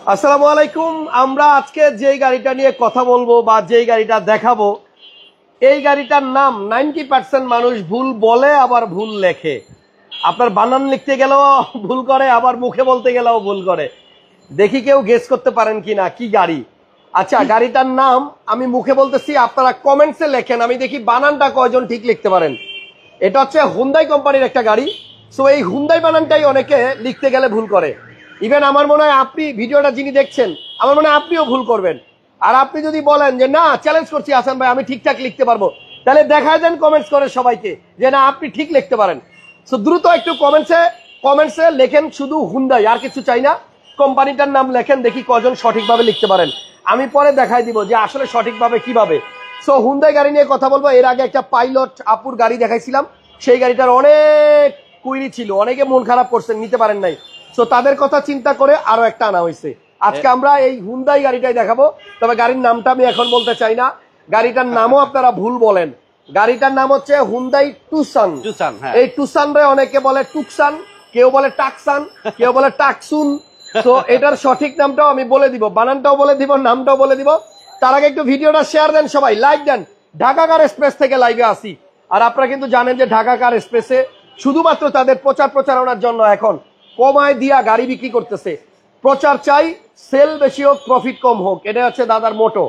আসসালামু আলাইকুম। আমরা আজকে যেই গাড়িটা নিয়ে কথা বলবো বা যেই গাড়িটা দেখাবো, এই গাড়িটার নাম 90% মানুষ ভুল বলে আবার ভুল লেখে। আপনার বানান লিখতে গেলেও ভুল করে, আবার মুখে বলতে গেলেও ভুল করে। দেখি কেউ গেস করতে পারেন কিনা কি গাড়ি। আচ্ছা, গাড়িটার নাম আমি মুখে বলতেছি, আপনারা কমেন্টসে লেখেন, আমি দেখি বানানটা কয়জন ঠিক লিখতে পারেন। এটা হচ্ছে হুন্ডাই কোম্পানির একটা গাড়ি। সো এই হুন্ডাই বানানটাই অনেকে লিখতে গেলে ভুল করে। ইভেন আমার মনে হয় আপনি ভিডিওটা যিনি দেখছেন, আমার মনে হয় আপনিও ভুল করবেন। আর আপনি যদি বলেন যে না, চ্যালেঞ্জ করছি হাসান ভাই, আমি ঠিকঠাক লিখতে পারবো, তাহলে দেখায় দেন কমেন্টস করে সবাইকে যে না, আপনি ঠিক লিখতে পারেন। সো দ্রুত একটু কমেন্টসে লেখেন শুধু হুন্ডাই, আর কিছু চাই না। কোম্পানিটার নাম লেখেন, দেখি কজন সঠিকভাবে লিখতে পারেন। আমি পরে দেখাই দিব যে আসলে সঠিকভাবে কিভাবে। সো হুন্ডাই গাড়ি নিয়ে কথা বলবো। এর আগে একটা পাইলট আপুর গাড়ি দেখাইছিলাম, সেই গাড়িটার অনেক কুইরি ছিল, অনেকে মন খারাপ করছেন, নিতে পারেন নাই। সো তাদের কথা চিন্তা করে আরো একটা আনা হয়েছে। আজকে আমরা এই হুন্ডাই গাড়িটাই দেখাবো, তবে গাড়ির নামটা আমি এখন বলতে চাই না। গাড়িটার নামও আপনারা ভুল বলেন। গাড়িটার নাম হচ্ছে হুন্ডাই টুসান। এই টুসান রে অনেকে বলে টুকসান, কেউ বলে টাকসান, কেউ বলে টাকসুন। তো এটার সঠিক নামটাও আমি বলে দিব, বানানটাও বলে দিব, নামটাও বলে দিব। তার আগে একটু ভিডিওটা শেয়ার দেন, সবাই লাইক দেন। ঢাকা কার এক্সপ্রেস থেকে লাইভে আসি। আর আপনারা কিন্তু জানেন যে ঢাকা কার এক্সপ্রেসে শুধুমাত্র তাদের প্রচারণার জন্য এখন কমায় দিয়া গাড়ি বিক্রি করতেছে। প্রচার চাই, সেল বেশি হোক, প্রফিট কম হোক, এটা হচ্ছে দাদার মোটো।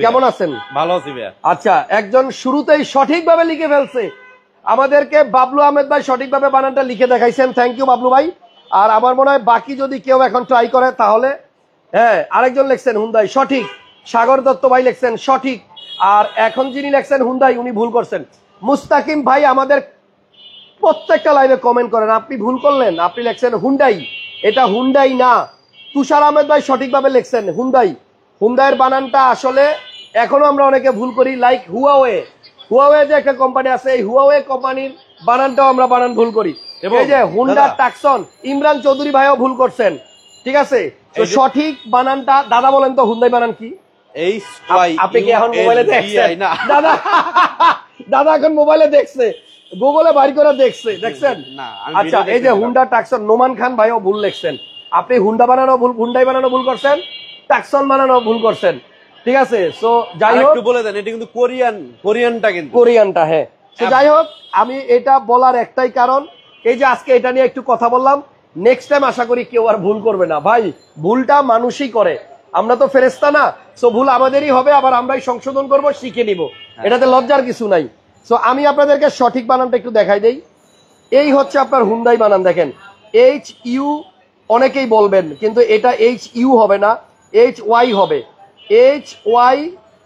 কেমন আছেন? ভালো আছি ভাইয়া। আচ্ছা, একজন শুরুতেই সঠিকভাবে লিখে ফেলছে আমাদেরকে, বাবলু আহমেদ ভাই সঠিকভাবে বানানটা লিখে দেখাইছেন, থ্যাংক ইউ বাবলু ভাই। আর আমার মনে হয় বাকি যদি কেউ এখন ট্রাই করে তাহলে, হ্যাঁ, আরেকজন লিখছেন হুন্ডাই সঠিক, সাগর দত্ত ভাই লিখছেন সঠিক। আর এখন যিনি লিখছেন হুন্ডাই, উনি ভুল করছেন। মুস্তাকিম ভাই আমাদের প্রত্যেকটা লাইভে কমেন্ট করেন, আপনি ভুল করলেন, আপনি লিখছেন হুন্ডাই, এটা হুন্ডাই না। তুষার আহমেদ ভাই সঠিকভাবে লিখছেন হুন্ডাই। হুন্ডাইয়ের বানানটা আসলে এখনো আমরা অনেকে ভুল করি, লাইক হুয়াওয়ে। হুয়াওয়ে যে একটা কোম্পানি আছে, এই হুয়াওয়ে কোম্পানির বানানটাও আমরা বানান ভুল করি। এই যে হুন্ডা টাকসন, ইমরান চৌধুরী ভাইও ভুল করছেন। ঠিক আছে, তো সঠিক বানানটা দাদা বলেন তো, হুন্ডাই বানান কি? আপনি কি এখন মোবাইলে দেখছেন? দাদা দাদা এখন মোবাইলে দেখছে, গুগলে বাড়ি করে দেখছেন। আচ্ছা, এই যে হুন্ডা টাকসন, নোমান খান ভাইও ভুল লিখছেন। আপনি হুন্ডা বানানো ভুল, হুন্ডাই বানানো ভুল করছেন, টাকসন বানানো ভুল করছেন। ঠিক আছে, সো যাই হোক, একটু বলে দেন এটা কিন্তু কোরিয়ানটা, কিন্তু কোরিয়ানটা। হ্যাঁ, তো যাই হোক, আমি এটা বলার একটাই কারণ, এই যে আজকে এটা নিয়ে একটু কথা বললাম। নেক্সট টাইম আশা করি কেউ আর ভুল করবে না। ভাই, ভুলটা মানুষই করে, আমরা তো ফেরেশতা না। সো ভুল আমাদেরই হবে, আবার আমরাই সংশোধন করব, শিখে নিব, এটাতে লজ্জার কিছু নাই। সো আমি আপনাদেরকে সঠিক বানানটা একটু দেখাই দেই। এই হচ্ছে আপনার হুন্ডাই বানান, দেখেন এইচ ইউ, অনেকেই বলবেন কিন্তু এটা এইচ ইউ হবে না, এইচ ওয়াই হবে। H Y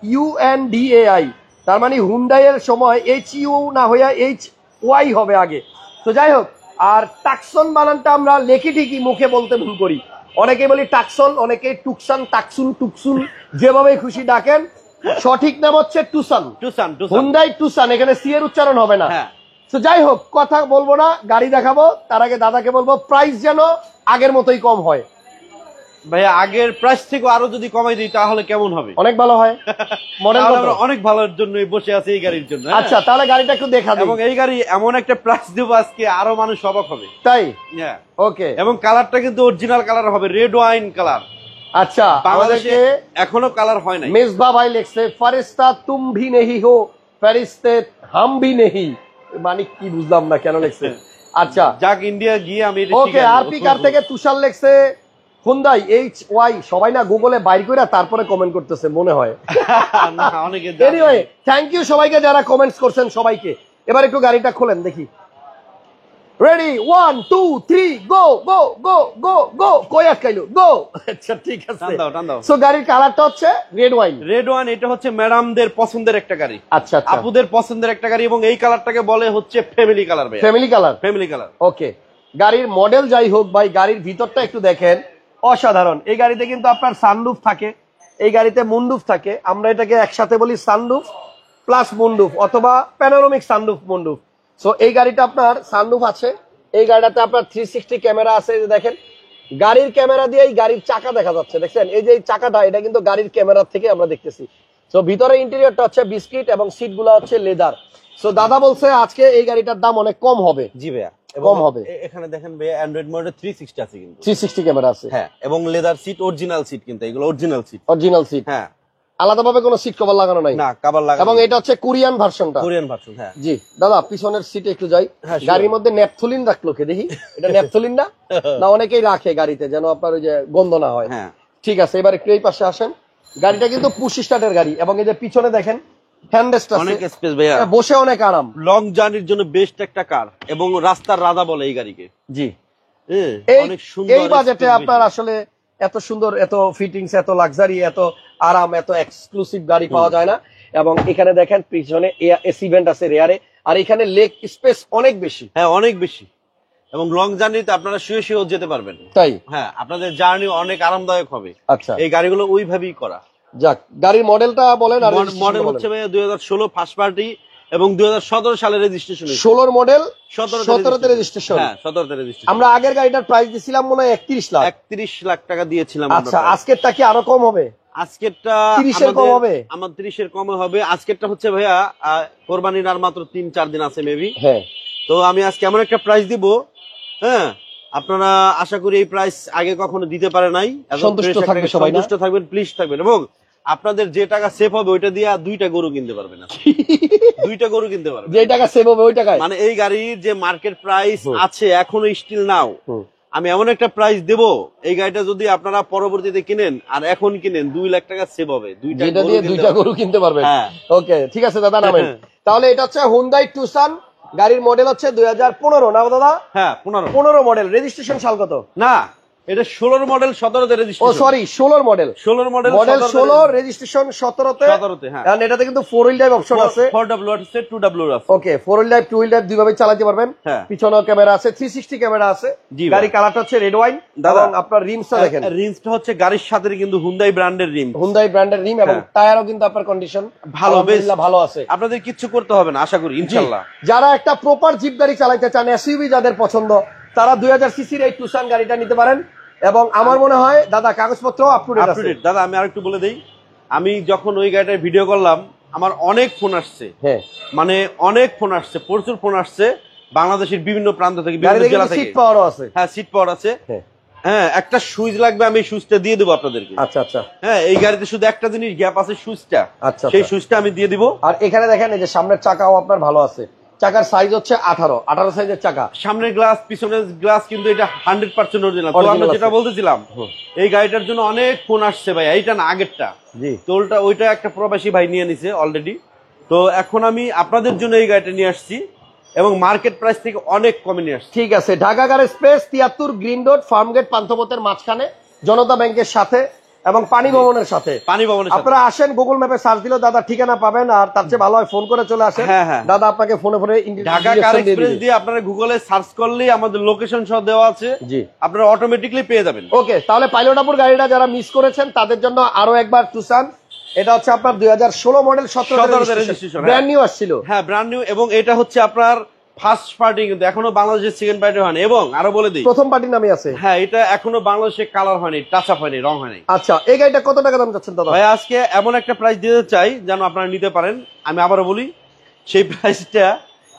U N D A I, তার মানে হুন্ডাই এর সময় এইচ ইউ না হইয়া এইচ ওয়াই হবে আগে। তো যাই হোক, আর টাকসন বানানটা আমরা লেখি ঠিকই, মুখে বলতে ভুল করি। অনেকে বলি টাকসন, অনেকে টুকসান, টাকসুন, টুকসুন, যেভাবে খুশি ডাকেন। সঠিক নাম হচ্ছে টুসান, হুন্ডাই টুসান। এখানে সি এর উচ্চারণ হবে না। তো যাই হোক, কথা বলবো না, গাড়ি দেখাবো। তার আগে দাদাকে বলবো প্রাইস যেন আগের মতোই কম হয়। ভাইয়া, আগের প্রাইস থেকে আরো যদি কমাই দিই তাহলে কেমন হবে? অনেক ভালো হয়, অনেক ভালোর জন্য বসে আছে এই গাড়ির জন্য। আচ্ছা, তাহলে গাড়িটা একটু দেখা দিই। এবং এই গাড়ি এমন একটা প্রাইস দেবো আজকে, আরো মানুষ অবাক হবে। তাই? ওকে। এবং কালারটা কিন্তু অরিজিনাল কালার হবে, রেড ওয়াইন কালার। আচ্ছা, বাংলাদেশে এখনো কালার হয় নাই। মেজবা ভাই লিখছে ফারিস্তা তুম ভি নেহি হো, ফারিস্তে হাম ভি নেহি, মানে কি বুঝলাম না কেন লিখছে। আচ্ছা, যাক, ইন্ডিয়া গিয়ে আমি ওকে। আরপি কার থেকে তুষার লিখছে হুন্ডাই এইচ ওয়াই। সবাই না গুগলে বাইর করে তারপরে কমেন্ট করতেছে মনে হয়। এনিওয়ে, থ্যাংক ইউ সবাইকে যারা কমেন্টস করছেন সবাইকে। এবার একটু গাড়িটা খোলেন দেখি। রেডি, 1 2 3 গো গো গো গো গো। কই আটকাইলো? গো। আচ্ছা, ঠিক আছে, টান দাও। সো গাড়ির কালারটা হচ্ছে রেড ওয়াইন। রেড ওয়াইন, এটা হচ্ছে ম্যাডামদের পছন্দের একটা গাড়ি। আচ্ছা, আপুদের পছন্দের একটা গাড়ি, এবং এই কালারটাকে বলে হচ্ছে ফ্যামিলি কালার। ভাই, ফ্যামিলি কালার। ওকে, গাড়ির মডেল যাই হোক, ভাই গাড়ির ভিতরটা একটু দেখেন, অসাধারণ। এই গাড়িতে কিন্তু আপনার সানরুফ থাকে, এই গাড়িতে মুনরুফ থাকে। আমরা এটাকে একসাথে বলি সানরুফ প্লাস মুনরুফ, অথবা প্যানোরামিক সানরুফ মুনরুফ। সো এই গাড়িটা আপনার সানরুফ আছে, এই গাড়িটাতে আপনার 360 ক্যামেরা আছে। এই যে দেখেন, গাড়ির ক্যামেরা দিয়ে গাড়ির চাকা দেখা যাচ্ছে, দেখছেন? এই যে এই চাকাটা, এটা কিন্তু গাড়ির ক্যামেরা থেকে আমরা দেখতেছি। সো ভিতরে ইন্টেরিয়রটা হচ্ছে বিস্কিট এবং সিট গুলা হচ্ছে লেদার। সো দাদা বলছে আজকে এই গাড়িটার দাম অনেক কম হবে। জি ভাইয়া, কম হবে। এখানে দেখেন ভাইয়া অ্যান্ড্রয়েড মোডে 360 আছে কিন্তু 360 ক্যামেরা আছে। হ্যাঁ, এবং লেদার সিট, অরিজিনাল সিট কিন্তু এগুলো অরিজিনাল সিট। অরিজিনাল সিট, হ্যাঁ, আলাদাভাবে কোনো সিট কভার লাগানো নাই? না, কভার লাগানো। এবং এটা হচ্ছে কোরিয়ান ভার্সনটা। কোরিয়ান ভার্সন, হ্যাঁ। জি দাদা, পিছনের সিটে একটু যাই। হ্যাঁ, sure। গাড়ির মধ্যে ন্যাপথলিন রাখলো কে দেখি, এটা ন্যাপথলিন না? না, অনেকেই রাখে গাড়িতে যেন আপনার ওই যে গন্ধ না হয়। হ্যাঁ, ঠিক আছে, এবার একটু এই পাশে আসেন। গাড়িটা কিন্তু পুশ স্টার্টের গাড়ি, এবং এই যে পিছনে দেখেন হ্যান্ডরেস্ট আছে, অনেক স্পেস ভাইয়া, বসে অনেক আরাম। লং জার্নির জন্য বেস্ট একটা কার, এবং রাস্তার রাজা বলে এই গাড়িকে। জি, অনেক সুন্দর। এই বাজেটে আপনার আসলে এত সুন্দর, এত ফিটিংস, এত লাক্সারি, এত আরাম, এত এক্সক্লুসিভ গাড়ি পাওয়া যায় না। এবং এখানে দেখেন পিছনে এসি ভেন্ট আছে রেয়ারে, আর এখানে লেগ স্পেস অনেক বেশি। হ্যাঁ, অনেক বেশি, এবং লং জার্নিতে আপনারা শুয়ে শুয়েও যেতে পারবেন। তাই? হ্যাঁ, আপনাদের জার্নি অনেক আরামদায়ক হবে। আচ্ছা, এই গাড়িগুলো ওইভাবেই করা। যাক, গাড়ির মডেলটা বলেন। আর মডেল হচ্ছে ভাইয়া 2016 ফার্স্ট পার্টি, এবং 2017 সালের রেজিস্ট্রেশন। 16 model, 17তে registration. হ্যাঁ, 17তে রেজিস্ট্রেশন। আমরা আগের গাড়িটার প্রাইস দিছিলাম মনে হয় 31 লাখ। 31 লাখ টাকা দিয়েছিলাম। আচ্ছা, আজকেরটা কি আরো কম হবে? আজকেরটা 30 এর কম হবে? আমার 30 এর কম হবে। আজকেরটা হচ্ছে ভাইয়া কোরবানির আর মাত্র 3-4 দিন আছে মেবি। হ্যাঁ, তো আমি আজকে এমন একটা প্রাইস দিব, হ্যাঁ, আপনারা আশা করি এই প্রাইস আগে কখনো দিতে পারে নাই। সন্তুষ্ট থাকবেন সবাই, সন্তুষ্ট থাকবেন, প্লিজ থাকবেন, এবং আপনাদের যে টাকা সেভ হবে ওইটা দিয়ে 2টা গরু কিনতে পারবেন। 2টা গরু কিনতে পারবেন, যে টাকা সেভ হবে ওই টাকায়। মানে এই গাড়ির যে মার্কেট প্রাইস আছে এখনো স্টিল নাও, আমি এমন একটা প্রাইস দেব, এই গাড়িটা যদি আপনারা পরবর্তীতে কিনেন আর এখন কিনেন 2 লাখ টাকা সেভ হবে। 2টা গরু কিনতে পারবেন। হ্যাঁ, ওকে, ঠিক আছে দাদা, নামেন। তাহলে এটা হচ্ছে হুন্ডাই টুসান, গাড়ির মডেল হচ্ছে 2015 না দাদা? হ্যাঁ, 15 মডেল। রেজিস্ট্রেশন সাল কত? না, এটা 16 মডেল, 17তে ও registration. Sorry, 16 model. 16 model, 16 registration 17তে। হ্যাঁ, কারণ এটাতে কিন্তু 4 হুইল ড্রাইভ অপশন আছে। 4W আছে, 2W আছে। ওকে, 4 হুইল ড্রাইভ, 2 হুইল ড্রাইভ দুইভাবে চালাতে পারবেন। হ্যাঁ, পিছনেও ক্যামেরা আছে, 360 ক্যামেরা আছে। গাড়ি কালারটা হচ্ছে রেড ওয়াইন, এবং আপনার রিমসটা দেখেন। রিমসটা হচ্ছে গাড়ির সাথে কিন্তু হুন্ডাই ব্র্যান্ডের রিম। হুন্ডাই ব্র্যান্ডের রিম, এবং টায়ারও কিন্তু আপনার কন্ডিশন ভালো, বেশ ভালো আছে। আপনাদের কিচ্ছু করতে হবে না আশা করি, ইনশাআল্লাহ। যারা একটা প্রপার জিপ গাড়ি চালাতে চান, এসইউভি যাদের পছন্দ, তারা 2000 সিসির এই টুসান গাড়িটা নিতে পারেন। এবং আমার মনে হয় দাদা কাগজপত্র আপ টু ডেট আছে। দাদা আমি আরেকটু বলে দেই, আমি যখন ওই গাড়িটার ভিডিও করলাম আমার অনেক ফোন আসছে। হ্যাঁ, মানে অনেক ফোন আসছে, প্রচুর ফোন আসছে বাংলাদেশের বিভিন্ন প্রান্ত থেকে, বিভিন্ন জেলা থেকে। সিট পাওয়ারও আছে। হ্যাঁ, সিট পাওয়ার আছে। হ্যাঁ, একটা সুইচ লাগবে, আমি সুইচটা দিয়ে দেবো আপনাদেরকে। আচ্ছা আচ্ছা। হ্যাঁ, এই গাড়িতে শুধু একটা জিনিস গ্যাপ আছে, সুইচটা। আচ্ছা, সেই সুইচটা আমি দিয়ে দিব। আর এখানে দেখেন এই যে সামনের চাকাও আপনার ভালো আছে। চাকার সাইজ হচ্ছে 18 সাইজের চাকা। সামনের গ্লাস, পিছনের গ্লাস কিন্তু এটা 100% অরিজিনাল। তো আমরা যেটা বলতেছিলাম, এই গাড়িটার জন্য অনেক ফোন আসছে ভাই, এইটা না আগেরটা। জি, তো ওইটা একটা প্রবাসী ভাই নিয়ে নিছে অলরেডি। তো এখন আমি আপনাদের জন্য এই গাড়িটা নিয়ে আসছি, এবং মার্কেট প্রাইস থেকে অনেক কমে নিয়ে আসছি। ঠিক আছে, ঢাকা গাড়ি স্পেস 73 গ্রিন রোড, ফার্মগেট, পান্থপথের মাঝখানে, জনতা ব্যাংকের সাথে এবং পানি ভবনের সাথে। আপনারা আসেন, গুগল ম্যাপে সার্চ দিলেও দাদা ঠিকানা পাবেন, আর তার চেয়ে ভালো হয় ফোন করে চলে আসেন। দাদা আপনাকে ফোনে ঢাকা কার এক্সপ্রেস দিয়ে আপনারা গুগলে সার্চ করলেই আমাদের লোকেশন সহ দেওয়া আছে। জি, আপনারা অটোমেটিকলি পেয়ে যাবেন। ওকে, তাহলে পাইলটাপুর গাড়িটা যারা মিস করেছেন তাদের জন্য আরো একবার টুসান। এটা হচ্ছে আপনার 2016 মডেল, 17 রেজিস্ট্রেশন, ব্র্যান্ড নিউ আসছিল। হ্যাঁ, ব্র্যান্ড নিউ, এবং এটা হচ্ছে আপনার ফার্স্ট পার্টি, কিন্তু এখনো বাংলাদেশের সেকেন্ড পার্টি হয়নি। এবং আরো বলে দিই, প্রথম পার্টির নামে আছে। হ্যাঁ, এটা এখনো বাংলাদেশে কালার হয়নি, টাচ আপ হয়নি, রং হয়নি। আচ্ছা, এই গাড়িটা কত টাকা দাম চাচ্ছেন দাদা? ভাই আজকে এমন একটা প্রাইস দিতে চাই যেন আপনারা নিতে পারেন। আমি আবারও বলি, সেই প্রাইসটা,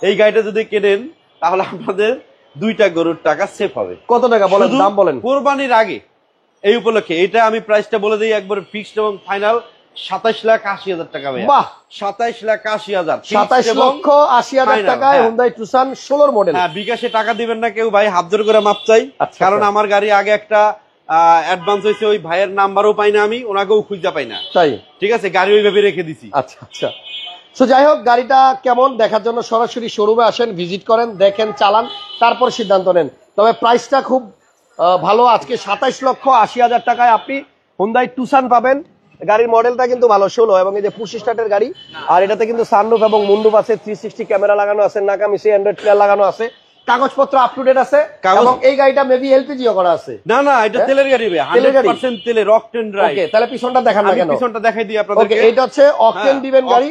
এই গাড়িটা যদি কেনেন তাহলে আপনাদের 2টা গরুর টাকা সেভ হবে। কত টাকা বলেন, দাম বলেন। কোরবানির আগে এই উপলক্ষে এটা আমি প্রাইসটা বলে দিই একবার ফিক্সড এবং ফাইনাল, 27,80,000 টাকা। বাহ, 27,80,000, 27,80,000 টাকায় হুন্ডাই টুসান 16 মডেল। হ্যাঁ, বিকাশে টাকা দিবেন না কেউ ভাই, হাত জোর করে মাপ চাই। কারণ আমার গাড়ি আগে একটা অ্যাডভান্স হয়েছে, ওই ভাইয়ের নাম্বারও পাই না, আমি ওনাকেও খুঁজে পাই না। তাই? ঠিক আছে, গাড়ি ওইভাবে রেখে দিছি। আচ্ছা আচ্ছা। তো যাই হোক, গাড়িটা কেমন দেখার জন্য সরাসরি শোরুমে আসেন, ভিজিট করেন, দেখেন, চালান, তারপর সিদ্ধান্ত নেন। তবে প্রাইসটা খুব ভালো। আজকে 27,80,000 টাকায় আপনি হুন্ডাই টুসান পাবেন। গাড়ির মডেলটা কিন্তু ভালো, 16, এবং এই যে পুশ স্টার্টের গাড়ি। আর এটাতে কিন্তু সানরুফ এবং মুন্ডুপ আছে, 360 ক্যামেরা লাগানো আছে, নাকামিসি অ্যান্ড্রয়েড প্লেয়ার লাগানো আছে, কাগজপত্র আপ টু ডেট আছে, এবং এই গাড়িটা মেবি এলপিজিও করা আছে। না না, এটা তেলের গাড়ি, 100% তেলের, অকটেন ড্রাইভ। ওকে, তাহলে পিছনটা দেখান না কেন? পিছনটা দেখাই দিই আপনাদেরকে। ওকে, এটা হচ্ছে অকটেন ডিভেন গাড়ি,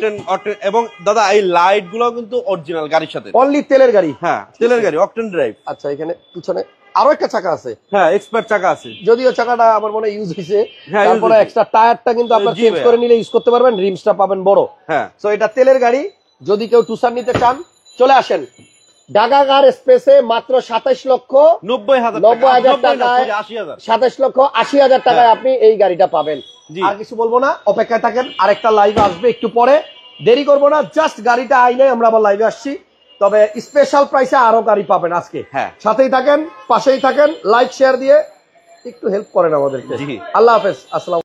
এবং দাদা এই লাইট গুলো কিন্তু অরিজিনাল গাড়ির সাথে, অনলি তেলের গাড়ি। হ্যাঁ, তেলের গাড়ি, অকটেন ড্রাইভ। আচ্ছা, এখানে পিছনে আরো একটা চাকা আছে। হ্যাঁ, এক্সপার্ট চাকা আছে, যদিও চাকাটা আমার মনে ইউজ হয়েছে। তারপরে এক্সট্রা টায়ারটা কিন্তু আপনারা চেঞ্জ করে নিলে ইউজ করতে পারবেন, রিমসটা পাবেন বড়। হ্যাঁ, সো এটা তেলের গাড়ি। যদি কেউ টুসান নিতে চান চলে আসেন। ঢাকা কার স্পেসে মাত্র 27,90,000 টাকায় 27,80,000 টাকায় আপনি এই গাড়িটা পাবেন। আর কিছু বলবো না, অপেক্ষায় থাকেন, আরেকটা লাইভ আসবে একটু পরে, দেরি করবো না, জাস্ট গাড়িটা আইলে আমরা আবার লাইভে আসছি। তবে স্পেশাল প্রাইসে আরো গাড়ি পাবেন আজকে। হ্যাঁ, সাথেই থাকেন, পাশেই থাকেন, লাইক শেয়ার দিয়ে একটু হেল্প করেন আমাদেরকে। আল্লাহ হাফেজ, আসসালাম।